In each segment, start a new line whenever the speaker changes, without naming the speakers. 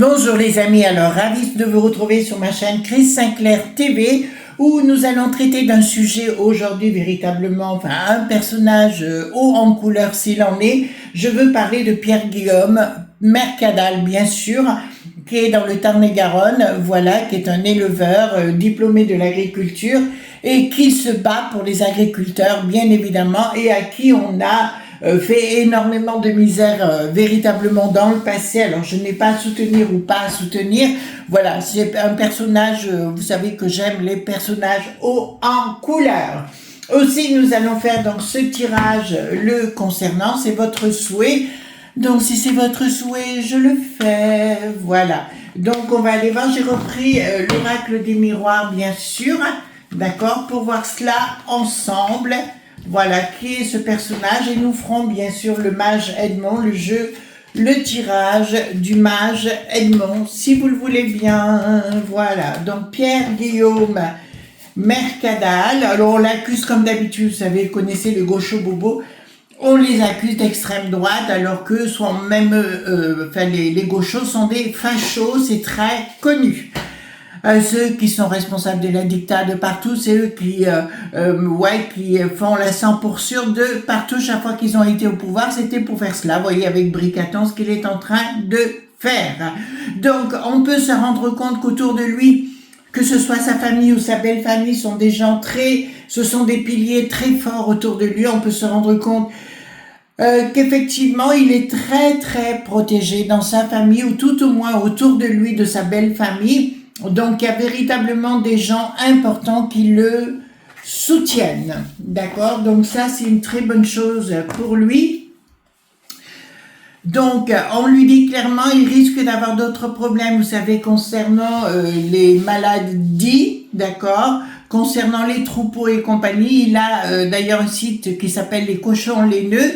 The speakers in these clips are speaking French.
Bonjour les amis, alors ravi de vous retrouver sur ma chaîne Chris Sinclair TV où nous allons traiter d'un sujet aujourd'hui véritablement, enfin un personnage haut en couleur s'il en est. Je veux parler de Pierre-Guillaume Mercadal bien sûr, qui est dans le Tarn-et-Garonne, voilà, qui est un éleveur diplômé de l'agriculture et qui se bat pour les agriculteurs bien évidemment et à qui on a fait énormément de misère véritablement dans le passé. Alors je n'ai pas à soutenir ou pas à soutenir, voilà, c'est un personnage, vous savez que j'aime les personnages hauts en couleur. Aussi nous allons faire donc ce tirage le concernant, c'est votre souhait, donc si c'est votre souhait je le fais, voilà. Donc on va aller voir, j'ai repris l'oracle des miroirs bien sûr, d'accord, pour voir cela ensemble. Voilà, qui est ce personnage et nous ferons bien sûr le mage Edmond, le tirage du mage Edmond, si vous le voulez bien. Voilà, donc Pierre-Guillaume Mercadal, alors on l'accuse comme d'habitude, vous savez, vous connaissez les gauchos bobos, on les accuse d'extrême droite alors que sont même, les gauchos sont des fachos, c'est très connu. Ceux qui sont responsables de la dictature de partout, c'est eux qui font la 100% de partout chaque fois qu'ils ont été au pouvoir, c'était pour faire cela. Vous voyez avec Bricaton ce qu'il est en train de faire. Donc on peut se rendre compte qu'autour de lui, que ce soit sa famille ou sa belle famille, sont des gens ce sont des piliers très forts autour de lui. On peut se rendre compte qu'effectivement il est très très protégé dans sa famille ou tout au moins autour de lui, de sa belle famille. Donc, il y a véritablement des gens importants qui le soutiennent, d'accord? Donc, ça, c'est une très bonne chose pour lui. Donc, on lui dit clairement, il risque d'avoir d'autres problèmes, vous savez, concernant les maladies, d'accord? Concernant les troupeaux et compagnie, il a d'ailleurs un site qui s'appelle Les Cochons Laineux.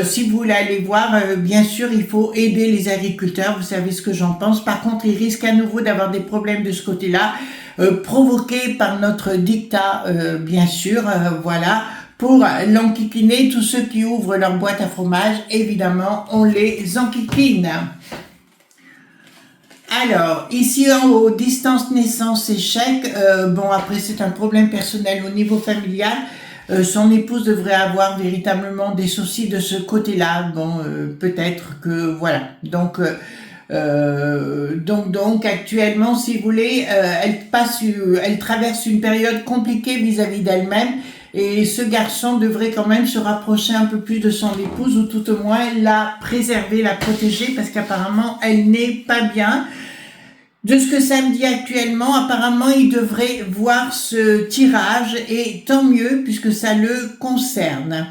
Si vous voulez aller voir, bien sûr, il faut aider les agriculteurs, vous savez ce que j'en pense. Par contre, il risque à nouveau d'avoir des problèmes de ce côté-là, provoqués par notre dictat, bien sûr, voilà. Pour l'enquiquiner, tous ceux qui ouvrent leur boîte à fromage, évidemment, on les enquiquine. Alors, ici en haut, distance, naissance, échec. Bon, après, c'est un problème personnel au niveau familial. Son épouse devrait avoir véritablement des soucis de ce côté-là. Bon, peut-être que voilà. Donc actuellement, si vous voulez, elle traverse une période compliquée vis-à-vis d'elle-même. Et ce garçon devrait quand même se rapprocher un peu plus de son épouse ou tout au moins la préserver, la protéger parce qu'apparemment elle n'est pas bien. De ce que ça me dit actuellement, apparemment, il devrait voir ce tirage et tant mieux puisque ça le concerne.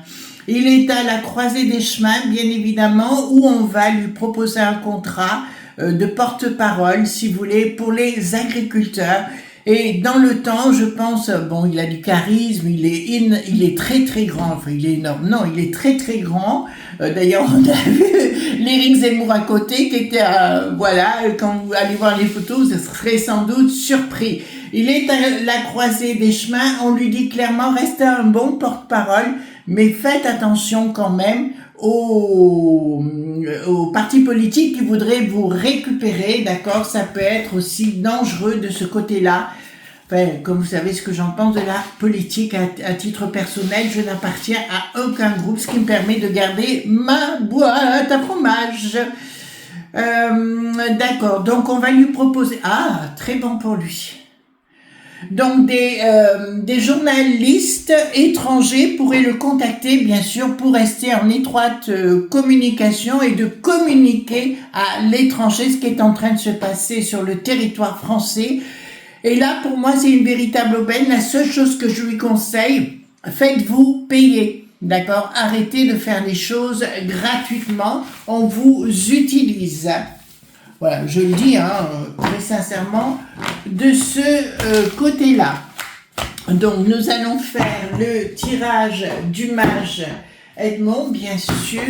Il est à la croisée des chemins, bien évidemment, où on va lui proposer un contrat de porte-parole, si vous voulez, pour les agriculteurs. Et dans le temps, je pense, bon, il a du charisme, il est très très grand, enfin il est énorme, non, il est très très grand. D'ailleurs, on a vu l'Éric Zemmour à côté qui était, voilà, quand vous allez voir les photos, vous serez sans doute surpris. Il est à la croisée des chemins, on lui dit clairement, restez un bon porte-parole, mais faites attention quand même aux partis politiques qui voudraient vous récupérer, d'accord? Ça peut être aussi dangereux de ce côté-là. Enfin, comme vous savez ce que j'en pense de la politique, à titre personnel, je n'appartiens à aucun groupe, ce qui me permet de garder ma boîte à fromage. D'accord, donc on va lui proposer... Ah, très bon pour lui. Donc des journalistes étrangers pourraient le contacter bien sûr pour rester en étroite communication et de communiquer à l'étranger ce qui est en train de se passer sur le territoire français. Et là pour moi c'est une véritable aubaine. La seule chose que je lui conseille, faites-vous payer. D'accord, arrêtez de faire les choses gratuitement, on vous utilise. Voilà, je le dis très sincèrement de ce côté-là. Donc nous allons faire le tirage du mage Edmond, bien sûr.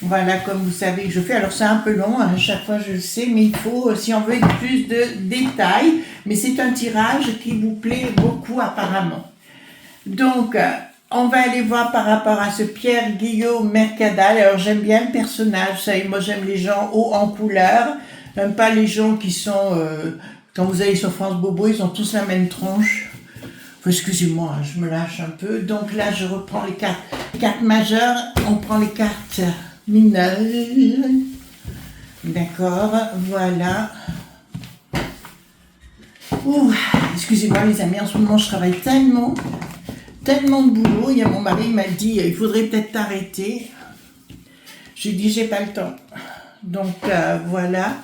Voilà, comme vous savez, je fais. Alors c'est un peu long, à chaque fois je le sais, mais il faut, si on veut plus de détails, mais c'est un tirage qui vous plaît beaucoup apparemment. Donc, On va aller voir par rapport à ce Pierre-Guillaume Mercadal. Alors j'aime bien le personnage, ça, moi j'aime les gens hauts en couleur, j'aime pas les gens qui sont, quand vous allez sur France Bobo, ils ont tous la même tronche. Enfin, excusez-moi, je me lâche un peu. Donc là je reprends les cartes majeures, on prend les cartes mineures. D'accord, voilà. Ouh, excusez-moi les amis, en ce moment je travaille tellement de boulot. Il y a mon mari qui m'a dit il faudrait peut-être t'arrêter. J'ai dit j'ai pas le temps. Donc voilà.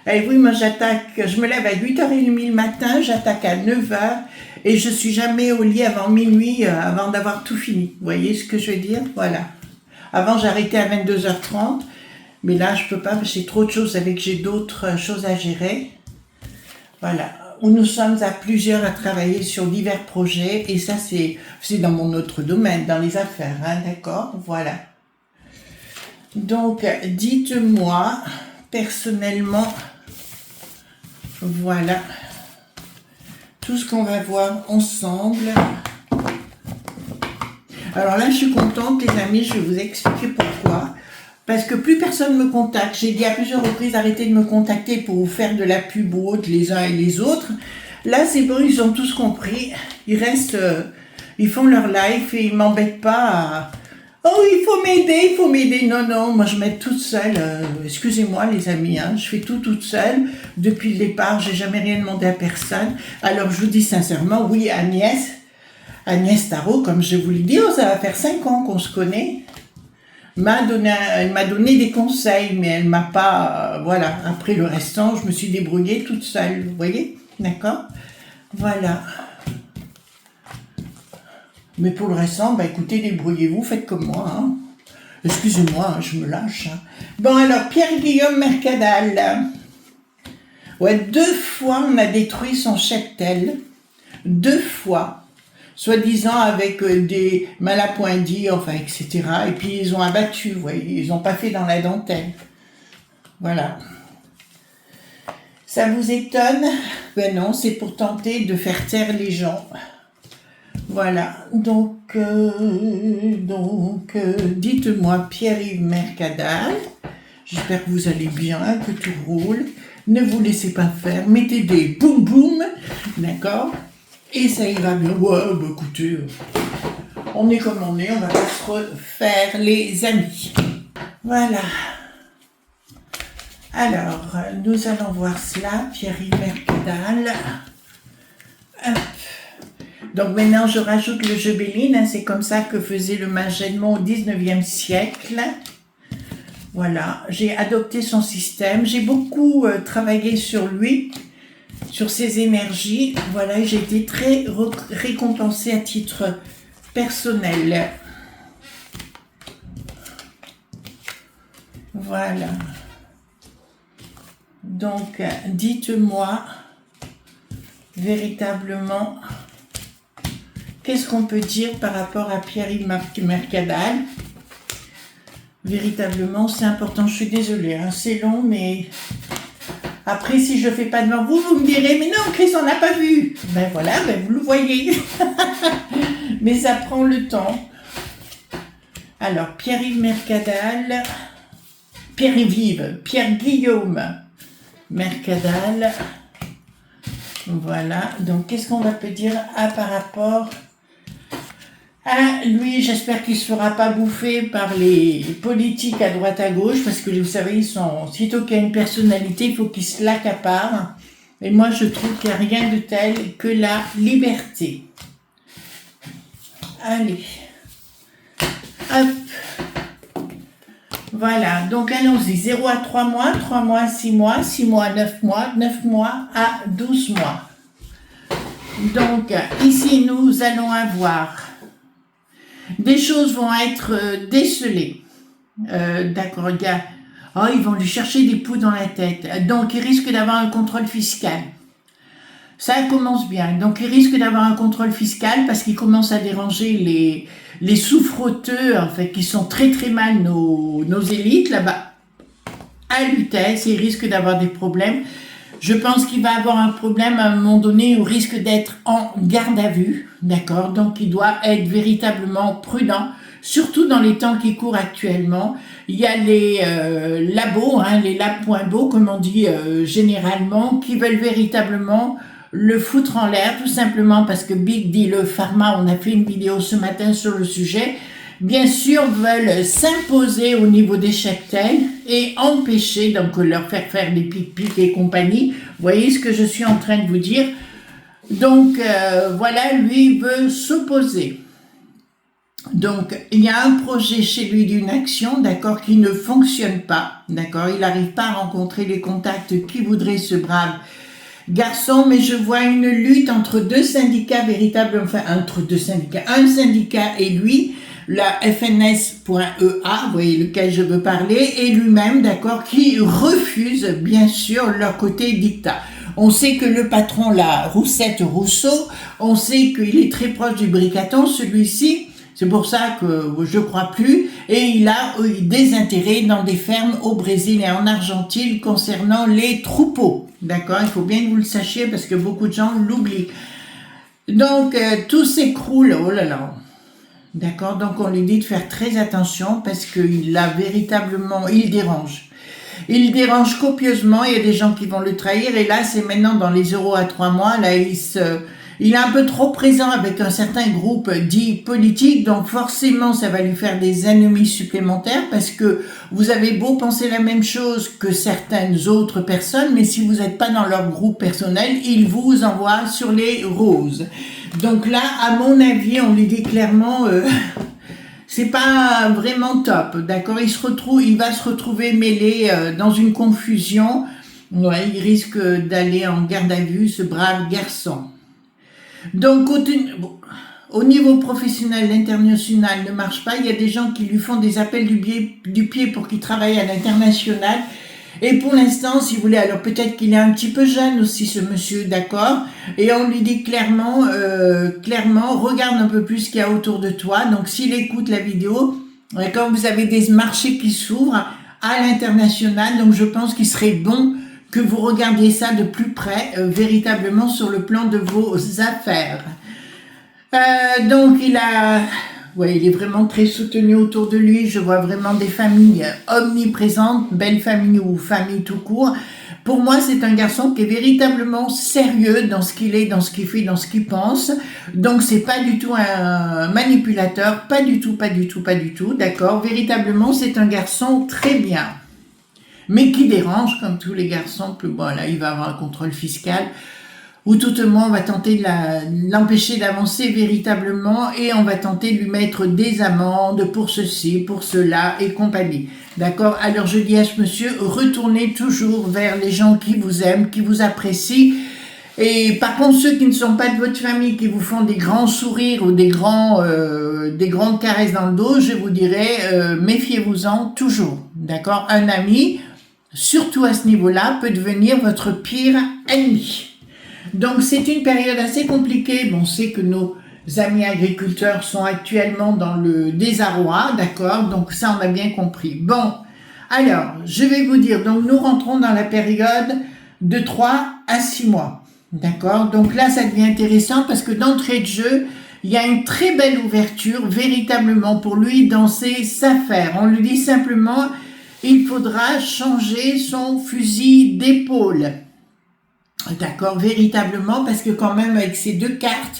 Et oui, moi j'attaque, je me lève à 8h30 le matin, j'attaque à 9h et je suis jamais au lit avant minuit, avant d'avoir tout fini. Vous voyez ce que je veux dire? Voilà. Avant j'arrêtais à 22h30, mais là je peux pas parce que j'ai trop de choses avec, j'ai d'autres choses à gérer. Voilà. Où nous sommes à plusieurs à travailler sur divers projets, et ça c'est dans mon autre domaine, dans les affaires, hein, d'accord? Voilà. Donc, dites-moi, personnellement, voilà, tout ce qu'on va voir ensemble. Alors là, je suis contente, les amis, je vais vous expliquer pourquoi. Parce que plus personne me contacte. J'ai dit à plusieurs reprises, arrêtez de me contacter pour vous faire de la pub ou autre, les uns et les autres. Là, c'est bon, ils ont tous compris. Ils restent, ils font leur live et ils m'embêtent pas à... Oh, il faut m'aider. Non, non, moi je m'aide toute seule. Excusez-moi les amis, hein, je fais tout toute seule. Depuis le départ, j'ai jamais rien demandé à personne. Alors je vous dis sincèrement, oui, Agnès Tarot, comme je vous l'ai dit, ça va faire 5 ans qu'on se connaît. Elle m'a donné des conseils, mais elle m'a pas... voilà, après le restant, je me suis débrouillée toute seule, vous voyez? D'accord? Voilà. Mais pour le restant, bah écoutez, débrouillez-vous, faites comme moi, hein. Excusez-moi, hein, je me lâche, hein. Bon, alors, Pierre-Guillaume Mercadal. Ouais, 2 fois, on a détruit son cheptel. 2 fois. Soi-disant avec des malappointis, enfin, etc. Et puis ils ont abattu, vous voyez, ils n'ont pas fait dans la dentelle. Voilà. Ça vous étonne? Ben non, c'est pour tenter de faire taire les gens. Voilà. Donc, dites-moi, Pierre-Yves Mercadal, j'espère que vous allez bien, que tout roule. Ne vous laissez pas faire, mettez des boum boum, d'accord? Et ça ira bien. Ouais, bah écoutez, on est comme on est, on va pas se refaire les amis. Voilà. Alors, nous allons voir cela, Pierre-Yves Mercadal. Hop. Donc maintenant, je rajoute le jeu Béline, hein, c'est comme ça que faisait le Magènement au 19e siècle. Voilà, j'ai adopté son système, j'ai beaucoup travaillé sur lui, sur ses énergies, voilà, j'ai été très récompensée à titre personnel. Voilà. Donc, dites-moi véritablement qu'est-ce qu'on peut dire par rapport à Pierre-Yves Mercadal. Véritablement, c'est important, je suis désolée, hein, c'est long, mais... Après, si je ne fais pas devant vous, vous me direz, mais non, Chris, on n'a pas vu. Ben voilà, ben vous le voyez. Mais ça prend le temps. Alors, Pierre-Yves Mercadal, Pierre-Guillaume Mercadal. Voilà, donc qu'est-ce qu'on va peut dire par rapport à lui? J'espère qu'il ne se fera pas bouffer par les politiques à droite à gauche, parce que vous savez, sitôt qu'il y a une personnalité, il faut qu'ils se l'accaparent. Et moi, je trouve qu'il n'y a rien de tel que la liberté. Allez. Hop. Voilà, donc allons-y. 0 à 3 mois, 3 mois à 6 mois, 6 mois à 9 mois, 9 mois à 12 mois. Donc, ici, nous allons avoir... des choses vont être décelées. D'accord, il y a... Oh, ils vont lui chercher des poux dans la tête. Donc, il risque d'avoir un contrôle fiscal. Ça commence bien. Donc, il risque d'avoir un contrôle fiscal parce qu'il commence à déranger les sous-frotteux, en fait, qui sont très très mal nos élites là-bas. À Lutèce, il risque d'avoir des problèmes. Je pense qu'il va avoir un problème à un moment donné au risque d'être en garde à vue, d'accord? Donc il doit être véritablement prudent, surtout dans les temps qui courent actuellement. Il y a les labos, les labs.beau, comme on dit généralement, qui veulent véritablement le foutre en l'air, tout simplement parce que Big Deal Pharma, on a fait une vidéo ce matin sur le sujet, bien sûr veulent s'imposer au niveau des cheptels et empêcher, donc leur faire des pics-pics et compagnie. Vous voyez ce que je suis en train de vous dire? Donc voilà, lui veut s'opposer. Donc, il y a un projet chez lui d'une action, d'accord, qui ne fonctionne pas, d'accord, il n'arrive pas à rencontrer les contacts qui voudraient ce brave garçon, mais je vois une lutte entre deux syndicats véritables, enfin, entre deux syndicats, un syndicat et lui, la FNS.EA, vous voyez lequel je veux parler, et lui-même, d'accord, qui refuse, bien sûr, leur côté dictat. On sait que le patron, la Roussette Rousseau, on sait qu'il est très proche du Bricaton, celui-ci. C'est pour ça que je crois plus. Et il a des intérêts dans des fermes au Brésil et en Argentine concernant les troupeaux. D'accord? Il faut bien que vous le sachiez parce que beaucoup de gens l'oublient. Donc, tout s'écroule. Oh là là. D'accord? Donc, on lui dit de faire très attention parce qu'il a véritablement... Il dérange. Il dérange copieusement. Il y a des gens qui vont le trahir. Et là, c'est maintenant dans les 0 à 3 mois. Là, il est un peu trop présent avec un certain groupe dit politique, donc forcément ça va lui faire des ennemis supplémentaires parce que vous avez beau penser la même chose que certaines autres personnes, mais si vous n'êtes pas dans leur groupe personnel, ils vous envoient sur les roses. Donc là, à mon avis, on lui dit clairement... c'est pas vraiment top, d'accord? Il va se retrouver mêlé dans une confusion. Ouais, il risque d'aller en garde à vue, ce brave garçon. Donc, au niveau professionnel, l'international ne marche pas. Il y a des gens qui lui font des appels du pied pour qu'il travaille à l'international. Et pour l'instant, si vous voulez, alors peut-être qu'il est un petit peu jeune aussi, ce monsieur, d'accord? Et on lui dit clairement, regarde un peu plus ce qu'il y a autour de toi. Donc, s'il écoute la vidéo, quand vous avez des marchés qui s'ouvrent à l'international, donc je pense qu'il serait bon que vous regardiez ça de plus près, véritablement sur le plan de vos affaires. Donc il est vraiment très soutenu autour de lui. Je vois vraiment des familles omniprésentes, belles familles ou familles tout court. Pour moi, c'est un garçon qui est véritablement sérieux dans ce qu'il est, dans ce qu'il fait, dans ce qu'il pense. Donc c'est pas du tout un manipulateur, pas du tout, d'accord. Véritablement, c'est un garçon très bien. Mais qui dérange, comme tous les garçons, il va avoir un contrôle fiscal, ou tout au moins on va tenter de l'empêcher d'avancer véritablement, et on va tenter de lui mettre des amendes pour ceci, pour cela, et compagnie. D'accord? Alors je dis à ce monsieur, retournez toujours vers les gens qui vous aiment, qui vous apprécient, et par contre ceux qui ne sont pas de votre famille, qui vous font des grands sourires ou des grandes caresses dans le dos, je vous dirais, méfiez-vous-en toujours. D'accord? Un ami... surtout à ce niveau-là, peut devenir votre pire ennemi. Donc c'est une période assez compliquée. Bon, on sait que nos amis agriculteurs sont actuellement dans le désarroi, d'accord? Donc ça, on a bien compris. Bon, alors, je vais vous dire, donc nous rentrons dans la période de 3 à 6 mois, d'accord? Donc là, ça devient intéressant parce que d'entrée de jeu, il y a une très belle ouverture, véritablement, pour lui dans ses affaires. On lui dit simplement... il faudra changer son fusil d'épaule. D'accord, véritablement, parce que quand même avec ces deux cartes,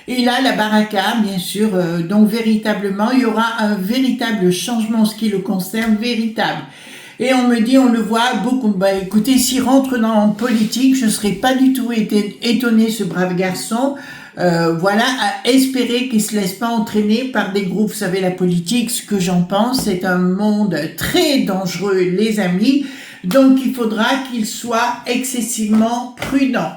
il a la baraka, bien sûr, donc véritablement, il y aura un véritable changement en ce qui le concerne, véritable. Et on me dit, on le voit beaucoup, écoutez, s'il rentre dans la politique, je ne serais pas du tout étonné, ce brave garçon, à espérer qu'il se laisse pas entraîner par des groupes. Vous savez, la politique, ce que j'en pense, c'est un monde très dangereux, les amis. Donc, il faudra qu'il soit excessivement prudent.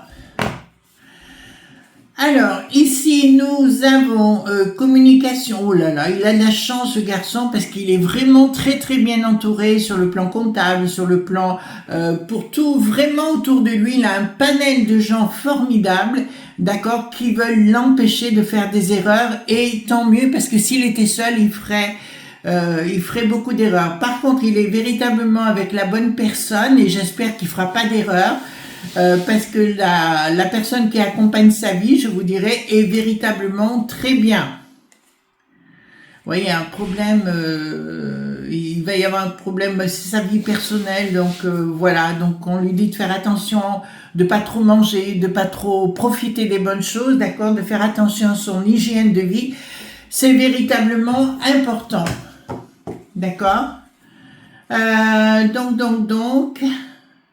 Alors, ici, nous avons communication. Oh là là, il a de la chance, ce garçon, parce qu'il est vraiment très très bien entouré sur le plan comptable, sur le plan pour tout, vraiment autour de lui. Il a un panel de gens formidables, d'accord, qui veulent l'empêcher de faire des erreurs. Et tant mieux, parce que s'il était seul, il ferait beaucoup d'erreurs. Par contre, il est véritablement avec la bonne personne et j'espère qu'il fera pas d'erreurs. parce que la personne qui accompagne sa vie, je vous dirais, est véritablement très bien. Vous voyez, un problème, il va y avoir un problème, c'est sa vie personnelle, donc voilà, donc on lui dit de faire attention, de pas trop manger, de pas trop profiter des bonnes choses, d'accord, de faire attention à son hygiène de vie, c'est véritablement important, d'accord.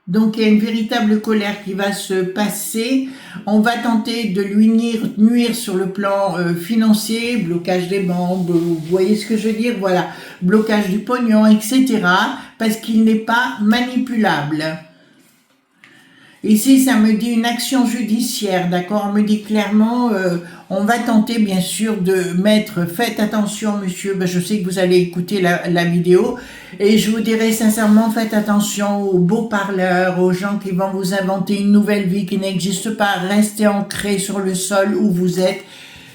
Donc, il y a une véritable colère qui va se passer. On va tenter de lui nuire sur le plan financier, blocage des banques, vous voyez ce que je veux dire, voilà, blocage du pognon, etc. Parce qu'il n'est pas manipulable. Ici, ça me dit une action judiciaire, d'accord? On me dit clairement, on va tenter bien sûr de mettre, faites attention monsieur, je sais que vous allez écouter la vidéo, et je vous dirais sincèrement, faites attention aux beaux parleurs, aux gens qui vont vous inventer une nouvelle vie qui n'existe pas, restez ancrés sur le sol où vous êtes,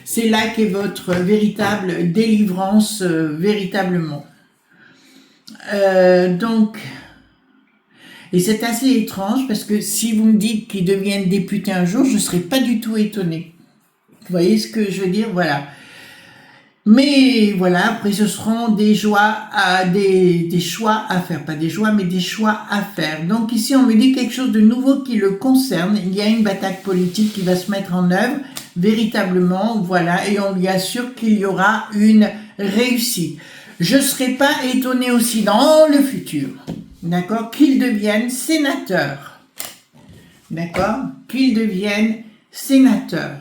c'est là qu'est votre véritable délivrance, véritablement. Et c'est assez étrange parce que si vous me dites qu'ils deviennent députés un jour, je ne serais pas du tout étonnée. Vous voyez ce que je veux dire? Voilà. Mais voilà, après ce seront des choix à faire. Pas des joies, mais des choix à faire. Donc ici, on me dit quelque chose de nouveau qui le concerne. Il y a une bataille politique qui va se mettre en œuvre, véritablement, voilà. Et on lui assure qu'il y aura une réussite. Je ne serais pas étonnée aussi dans le futur. D'accord, qu'il devienne sénateur. D'accord, qu'il devienne sénateur.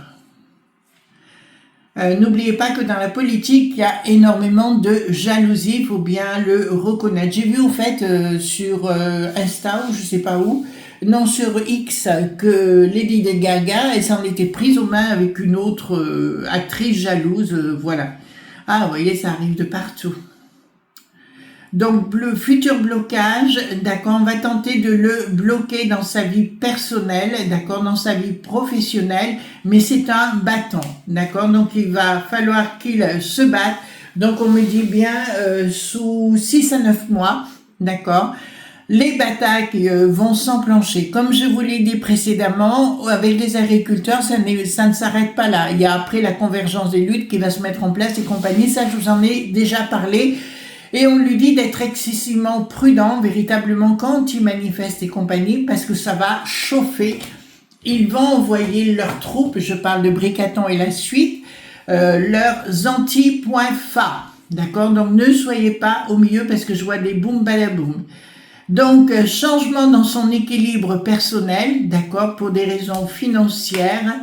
N'oubliez pas que dans la politique, il y a énormément de jalousie, il faut bien le reconnaître. J'ai vu au fait sur Insta ou je sais pas où, non sur X, que Lady Gaga, elle s'en était prise aux mains avec une autre actrice jalouse, voilà. Ah, vous voyez, ça arrive de partout. Donc, le futur blocage, d'accord, on va tenter de le bloquer dans sa vie personnelle, d'accord, dans sa vie professionnelle, mais c'est un battant, d'accord, donc il va falloir qu'il se batte. Donc, on me dit bien sous 6 à 9 mois, d'accord, les batailles vont s'enclencher. Comme je vous l'ai dit précédemment, avec les agriculteurs, ça ne s'arrête pas là. Il y a après la convergence des luttes qui va se mettre en place et compagnie, ça je vous en ai déjà parlé. Et on lui dit d'être excessivement prudent, véritablement, quand il manifeste et compagnie, parce que ça va chauffer. Ils vont envoyer leurs troupes, je parle de Bricaton et la suite, leurs anti-points fa. D'accord? Donc ne soyez pas au milieu parce que je vois des boum badaboum. Donc changement dans son équilibre personnel, d'accord, pour des raisons financières.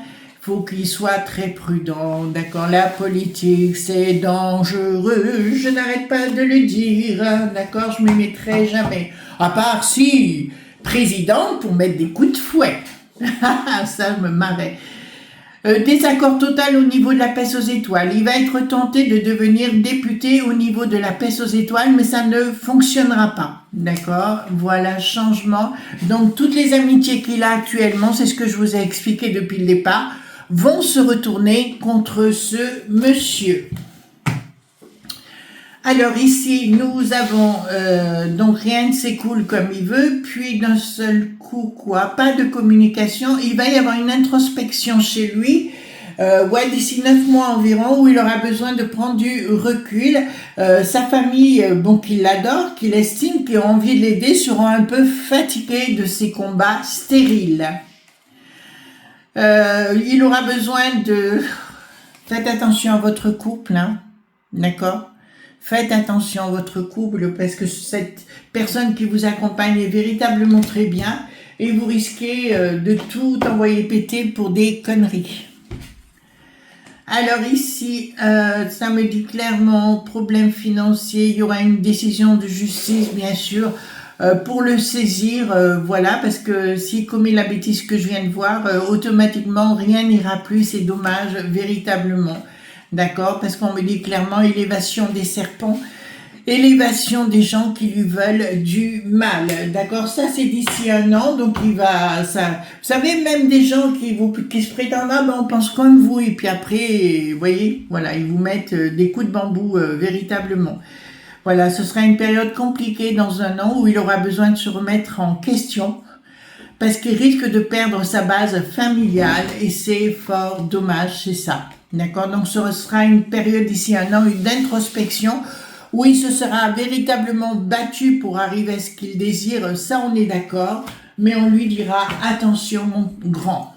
Faut qu'il soit très prudent, d'accord, la politique c'est dangereux, je n'arrête pas de le dire, d'accord, je ne m'y mettrai jamais, à part si, président pour mettre des coups de fouet, ça me marrait. Désaccord total au niveau de la pêche aux étoiles, il va être tenté de devenir député au niveau de la pêche aux étoiles, mais ça ne fonctionnera pas, d'accord, voilà, changement, donc toutes les amitiés qu'il a actuellement, c'est ce que je vous ai expliqué depuis le départ, vont se retourner contre ce monsieur. Alors ici, nous avons, donc rien ne s'écoule comme il veut, puis d'un seul coup, quoi, pas de communication, il va y avoir une introspection chez lui, ouais, d'ici 9 mois environ, où il aura besoin de prendre du recul. Sa famille, bon, qui l'adore, qui l'estime, qui a envie de l'aider, seront un peu fatigués de ces combats stériles. Il aura besoin de... Faites attention à votre couple, hein, d'accord? Faites attention à votre couple parce que cette personne qui vous accompagne est véritablement très bien et vous risquez de tout envoyer péter pour des conneries. Alors ici, ça me dit clairement, problème financier, il y aura une décision de justice, bien sûr, pour le saisir, voilà, parce que s'il commet la bêtise que je viens de voir, automatiquement, rien n'ira plus, c'est dommage, véritablement, d'accord, parce qu'on me dit clairement, élévation des serpents, élévation des gens qui lui veulent du mal, d'accord, ça c'est d'ici 1 an, donc il va, ça, vous savez, même des gens qui se prétendent, ah ben on pense comme vous, et puis après, vous voyez, voilà, ils vous mettent des coups de bambou, véritablement. Voilà, ce sera une période compliquée dans 1 an où il aura besoin de se remettre en question parce qu'il risque de perdre sa base familiale et c'est fort dommage, c'est ça. D'accord? Donc ce sera une période d'ici un an, d'introspection où il se sera véritablement battu pour arriver à ce qu'il désire, ça on est d'accord, mais on lui dira attention mon grand.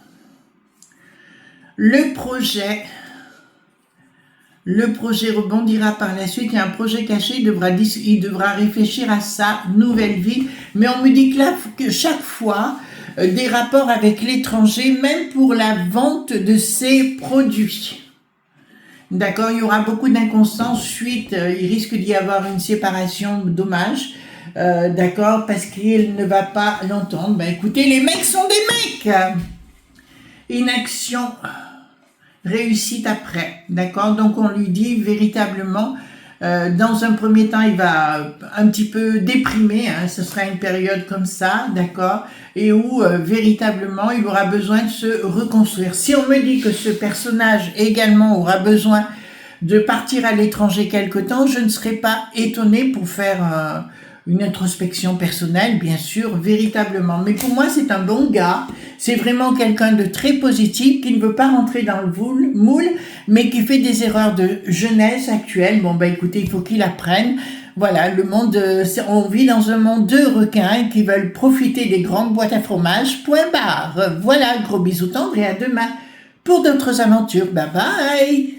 Le projet rebondira par la suite. Il y a un projet caché, il devra réfléchir à sa nouvelle vie. Mais on me dit que là, que chaque fois, des rapports avec l'étranger, même pour la vente de ses produits. D'accord, il y aura beaucoup d'inconstance suite, il risque d'y avoir une séparation, dommage. D'accord, parce qu'il ne va pas l'entendre. Ben écoutez, les mecs sont des mecs. Inaction. Réussite après, d'accord? Donc on lui dit véritablement, dans un premier temps il va un petit peu déprimer, hein, ce sera une période comme ça, d'accord? Et où véritablement il aura besoin de se reconstruire. Si on me dit que ce personnage également aura besoin de partir à l'étranger quelque temps, je ne serai pas étonnée pour faire une introspection personnelle, bien sûr, véritablement. Mais pour moi, c'est un bon gars. C'est vraiment quelqu'un de très positif, qui ne veut pas rentrer dans le moule, mais qui fait des erreurs de jeunesse actuelle. Bon, ben écoutez, il faut qu'il apprenne. Voilà, le monde, on vit dans un monde de requins qui veulent profiter des grandes boîtes à fromage. Point barre. Voilà, gros bisous tendres et à demain pour d'autres aventures. Bye bye.